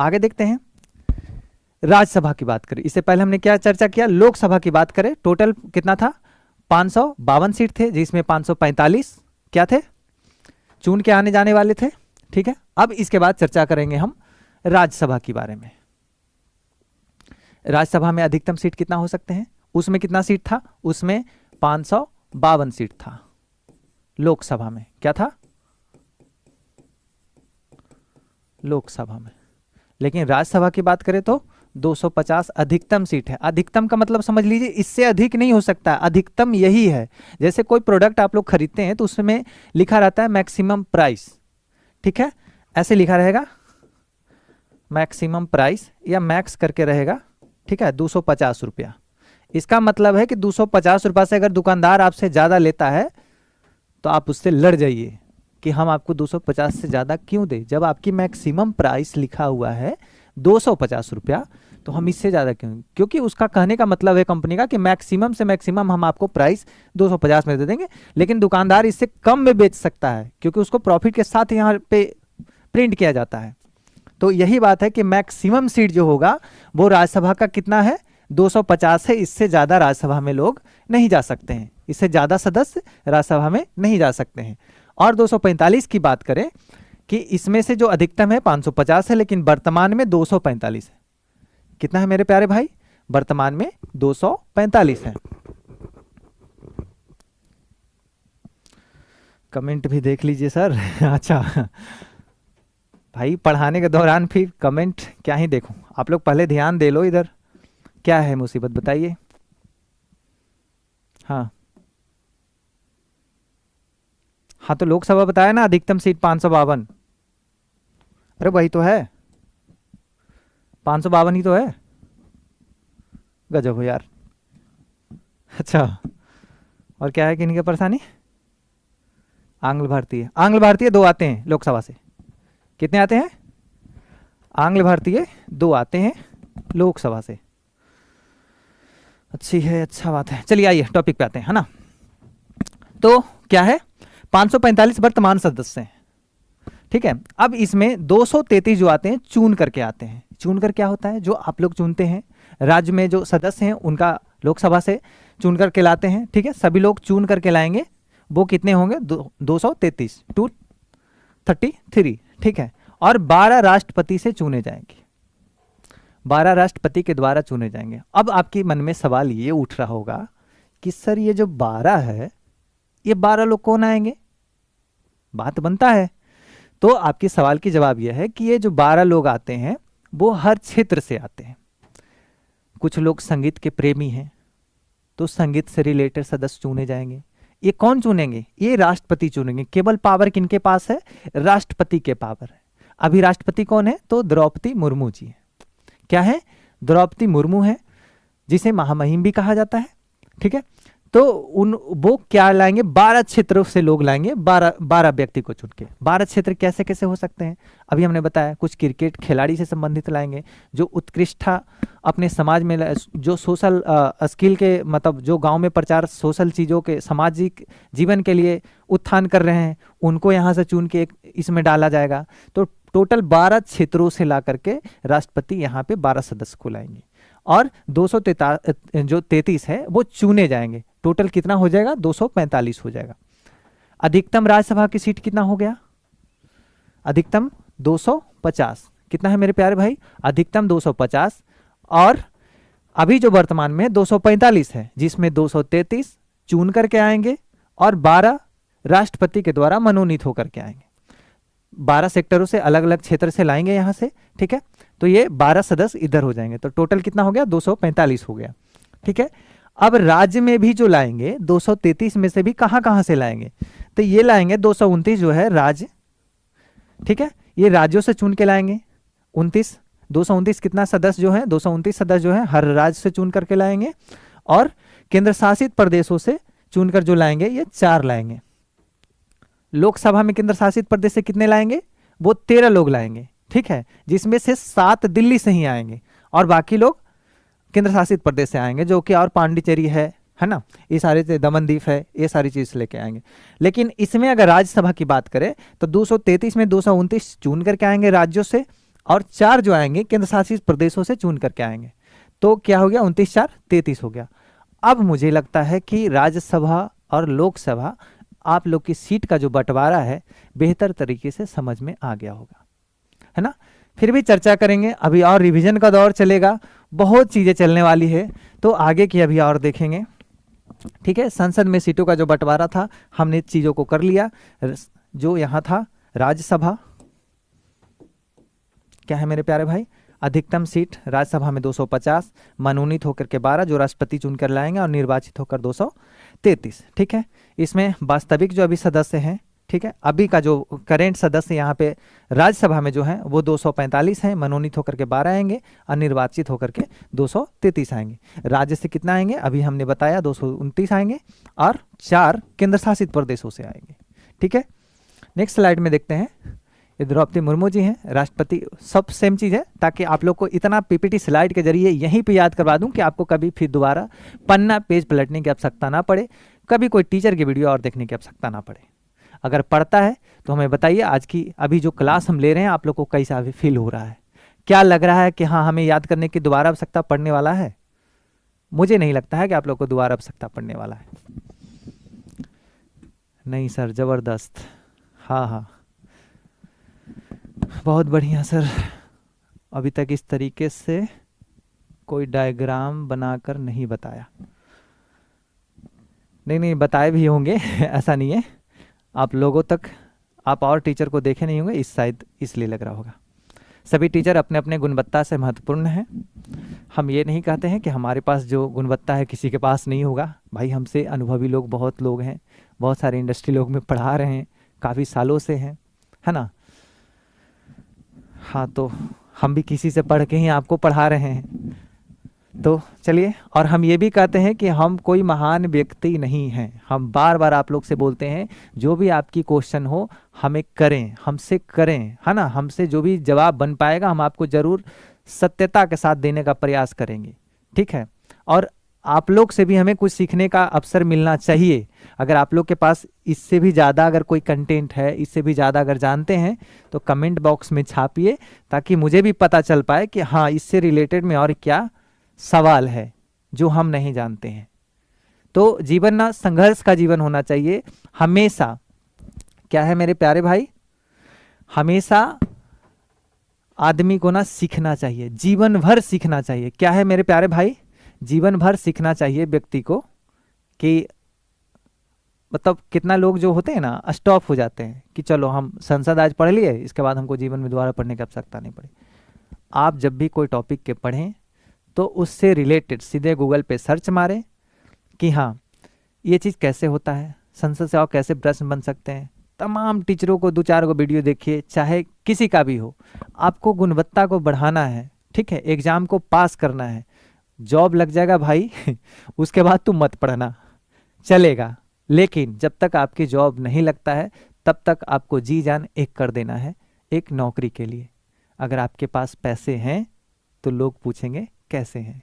आगे देखते हैं। राज्यसभा की बात करें, इससे पहले हमने क्या चर्चा किया, लोकसभा की बात करें, टोटल कितना था, 552 सीट थे, जिसमें 545 क्या थे, चुन के आने जाने वाले थे। ठीक है, अब इसके बाद चर्चा करेंगे हम राज्यसभा के बारे में। राज्यसभा में अधिकतम सीट कितना हो सकते हैं, उसमें कितना सीट था, उसमें 552 सीट था। लोकसभा में क्या था, लोकसभा में। लेकिन राज्यसभा की बात करें तो 250 अधिकतम सीट है। अधिकतम का मतलब समझ लीजिए इससे अधिक नहीं हो सकता, अधिकतम यही है। जैसे कोई प्रोडक्ट आप लोग खरीदते हैं तो उसमें लिखा रहता है मैक्सिमम प्राइस, ठीक है, ऐसे लिखा रहेगा मैक्सिमम प्राइस या मैक्स करके रहेगा, ठीक है, 250 रुपया। इसका मतलब है कि 250 रुपया से अगर दुकानदार आपसे ज़्यादा लेता है तो आप उससे लड़ जाइए कि हम आपको 250 से ज़्यादा क्यों दें, जब आपकी मैक्सिमम प्राइस लिखा हुआ है 250 रुपया, तो हम इससे ज़्यादा क्यों, क्योंकि उसका कहने का मतलब है कंपनी का कि मैक्सिमम से मैक्सिमम हम आपको प्राइस 250 में दे देंगे, लेकिन दुकानदार इससे कम में बेच सकता है क्योंकि उसको प्रॉफिट के साथ यहाँ पे प्रिंट किया जाता है। तो यही बात है कि मैक्सिमम सीट जो होगा वो राज्यसभा का कितना है, 250 है। इससे ज़्यादा राज्यसभा में लोग नहीं जा सकते हैं, इससे ज़्यादा सदस्य राज्यसभा में नहीं जा सकते हैं। और 245 की बात करें कि इसमें से जो अधिकतम है 550 है, लेकिन वर्तमान में 245 है। कितना है मेरे प्यारे भाई, वर्तमान में 245 है। कमेंट भी देख लीजिए सर। अच्छा भाई, पढ़ाने के दौरान फिर कमेंट क्या ही देखूं, आप लोग पहले ध्यान दे लो इधर, क्या है मुसीबत बताइए। हाँ हाँ, तो लोकसभा बताया ना, अधिकतम सीट 552। अरे वही तो है, 552 ही तो है। गजब हो यार। अच्छा, और क्या है कि इनकी परेशानी, आंग्ल भारतीय, आंग्ल भारतीय 2 आते हैं लोकसभा से। कितने आते हैं, आंग्ल भारतीय 2 आते हैं लोकसभा से। अच्छी है, अच्छा बात है। चलिए आइए टॉपिक पे आते हैं, है ना। तो क्या है, 545 वर्तमान सदस्य हैं, ठीक है। अब इसमें 233 जो आते हैं चुन करके आते हैं। चुन कर क्या होता है, जो आप लोग चुनते हैं, राज्य में जो सदस्य हैं उनका लोकसभा से चुन करके लाते हैं, ठीक है। सभी लोग चुन करके लाएंगे, वो कितने होंगे, 233, 233, ठीक है। और 12 राष्ट्रपति से चुने जाएंगे, 12 राष्ट्रपति के द्वारा चुने जाएंगे। अब आपके मन में सवाल ये उठ रहा होगा कि सर ये जो 12 है, ये 12 लोग कौन आएंगे, बात बनता है। तो आपके सवाल की जवाब यह है कि ये जो 12 लोग आते हैं वो हर क्षेत्र से आते हैं। कुछ लोग संगीत के प्रेमी हैं तो संगीत से रिलेटेड सदस्य चुने जाएंगे। ये कौन चुनेंगे, ये राष्ट्रपति चुनेंगे। केवल पावर किनके पास है, राष्ट्रपति के पावर है। अभी राष्ट्रपति कौन है, तो द्रौपदी मुर्मू जी है। क्या है, द्रौपदी मुर्मू है, जिसे महामहिम भी कहा जाता है, ठीक है। तो वो क्या लाएंगे, 12 क्षेत्रों से लोग लाएंगे, 12 व्यक्ति को चुन के। 12 क्षेत्र कैसे कैसे हो सकते हैं, अभी हमने बताया। कुछ क्रिकेट खिलाड़ी से संबंधित लाएंगे, जो उत्कृष्ट अपने समाज में जो सोशल स्किल के, मतलब जो गांव में प्रचार सोशल चीज़ों के, सामाजिक जीवन के लिए उत्थान कर रहे हैं, उनको यहाँ से चुन के इसमें डाला जाएगा। तो टोटल 12 क्षेत्रों से ला करके राष्ट्रपति यहाँ पे 12 सदस्य को लाएंगे, और 233 है वो चुने जाएंगे। टोटल कितना हो जाएगा, 245 हो जाएगा। अधिकतम राज्यसभा की सीट कितना हो गया, अधिकतम 250। कितना है मेरे प्यारे भाई, अधिकतम 250। और अभी जो वर्तमान में 245 है, जिसमें 233 चुन करके आएंगे और 12 राष्ट्रपति के द्वारा मनोनीत होकर के आएंगे। 12 सेक्टरों से, अलग अलग क्षेत्र से लाएंगे यहाँ से, ठीक है। तो ये 12 सदस्य इधर हो जाएंगे, तो टोटल कितना हो गया, 245 हो गया, ठीक है। अब राज्य में भी जो लाएंगे, 233 में से भी कहाँ से लाएंगे, तो ये लाएंगे 229 जो है राज्य, ठीक है। ये राज्यों से चुन के लाएंगे। 229 कितना सदस्य जो है, 229 सदस्य जो है हर राज्य से चुन करके लाएंगे। और केंद्र शासित प्रदेशों से चुनकर जो लाएंगे, ये 4 लाएंगे। लोकसभा में केंद्र शासित प्रदेश से कितने लाएंगे, वो 13 लोग लाएंगे, ठीक है, जिसमें से 7 दिल्ली से ही आएंगे और बाकी लोग केंद्र शासित प्रदेश से आएंगे, जो कि और पांडिचेरी है ना, ये सारे, दमनदीप है, ये सारी चीज लेके आएंगे। लेकिन इसमें अगर राज्यसभा की बात करें तो 233 में 229 चुन करके आएंगे राज्यों से, और 4 जो आएंगे केंद्र शासित प्रदेशों से चुन करके आएंगे। तो क्या हो गया, 29 4 33 हो गया। अब मुझे लगता है कि राज्यसभा और लोकसभा आप लोग की सीट का जो बंटवारा है बेहतर तरीके से समझ में आ गया होगा, है ना। फिर भी चर्चा करेंगे, अभी और रिवीजन का दौर चलेगा, बहुत चीज़ें चलने वाली है, तो आगे की अभी और देखेंगे। ठीक है, संसद में सीटों का जो बंटवारा था हमने चीज़ों को कर लिया। जो यहाँ था राज्यसभा, क्या है मेरे प्यारे भाई, अधिकतम सीट राज्यसभा में 250, मनोनीत होकर के 12 जो राष्ट्रपति चुनकर लाएंगे और निर्वाचित होकर 233। ठीक है, इसमें वास्तविक जो अभी सदस्य हैं, ठीक है, अभी का जो करेंट सदस्य यहाँ पे राज्यसभा में जो है वो 245 हैं, मनोनीत होकर के 12 आएंगे और निर्वाचित होकर के 233 आएंगे। राज्य से कितना आएंगे अभी हमने बताया, 229 आएंगे और 4 केंद्र शासित प्रदेशों से आएंगे। ठीक है, नेक्स्ट स्लाइड में देखते हैं। ये द्रौपदी मुर्मू जी हैं राष्ट्रपति, सब सेम चीज़ है, ताकि आप लोग को इतना पीपीटी स्लाइड के जरिए यहीं पे याद करवा दूं कि आपको कभी फिर दोबारा पन्ना पेज पलटने की आवश्यकता ना पड़े, कभी कोई टीचर की वीडियो और देखने की आवश्यकता ना पड़े। अगर पढ़ता है तो हमें बताइए, आज की अभी जो क्लास हम ले रहे हैं आप लोग को कैसा फील हो रहा है, क्या लग रहा है कि हाँ हमें याद करने की दोबारा आवश्यकता पड़ने वाला है? मुझे नहीं लगता है कि आप लोग को दोबारा आवश्यकता पड़ने वाला है। नहीं सर, ज़बरदस्त, हाँ हाँ बहुत बढ़िया सर। अभी तक इस तरीके से कोई डायग्राम बनाकर नहीं बताया। नहीं बताए भी होंगे ऐसा नहीं है, आप लोगों तक आप और टीचर को देखे नहीं होंगे, इस शायद इसलिए लग रहा होगा। सभी टीचर अपने अपने गुणवत्ता से महत्वपूर्ण हैं। हम ये नहीं कहते हैं कि हमारे पास जो गुणवत्ता है किसी के पास नहीं होगा। भाई हमसे अनुभवी लोग बहुत लोग हैं, बहुत सारे इंडस्ट्री लोग में पढ़ा रहे हैं, काफ़ी सालों से हैं, है ना। हाँ, तो हम भी किसी से पढ़ के ही आपको पढ़ा रहे हैं। तो चलिए, और हम ये भी कहते हैं कि हम कोई महान व्यक्ति नहीं हैं। हम बार बार आप लोग से बोलते हैं जो भी आपकी क्वेश्चन हो हमें करें, हमसे करें, है ना। हमसे जो भी जवाब बन पाएगा हम आपको ज़रूर सत्यता के साथ देने का प्रयास करेंगे। ठीक है, और आप लोग से भी हमें कुछ सीखने का अवसर मिलना चाहिए। अगर आप लोग के पास इससे भी ज़्यादा अगर कोई कंटेंट है, इससे भी ज़्यादा अगर जानते हैं तो कमेंट बॉक्स में छापिए, ताकि मुझे भी पता चल पाए कि हाँ इससे रिलेटेड में और क्या सवाल है जो हम नहीं जानते हैं। तो जीवन ना संघर्ष का जीवन होना चाहिए हमेशा। क्या है मेरे प्यारे भाई, हमेशा आदमी को ना सीखना चाहिए, जीवन भर सीखना चाहिए। क्या है मेरे प्यारे भाई, जीवन भर सीखना चाहिए व्यक्ति को। कि मतलब कितना लोग जो होते हैं ना स्टॉप हो जाते हैं कि चलो हम संसद आज पढ़ लिए, इसके बाद हमको जीवन में दोबारा पढ़ने की आवश्यकता नहीं पड़ी। आप जब भी कोई टॉपिक के पढ़ें तो उससे रिलेटेड सीधे गूगल पे सर्च मारें कि हाँ ये चीज़ कैसे होता है, संसद से और कैसे प्रश्न बन सकते हैं। तमाम टीचरों को 2-4 को वीडियो देखिए, चाहे किसी का भी हो। आपको गुणवत्ता को बढ़ाना है, ठीक है, एग्ज़ाम को पास करना है, जॉब लग जाएगा भाई उसके बाद तुम मत पढ़ना, चलेगा। लेकिन जब तक आपकी जॉब नहीं लगता है तब तक आपको जी जान एक कर देना है एक नौकरी के लिए। अगर आपके पास पैसे हैं तो लोग पूछेंगे कैसे हैं।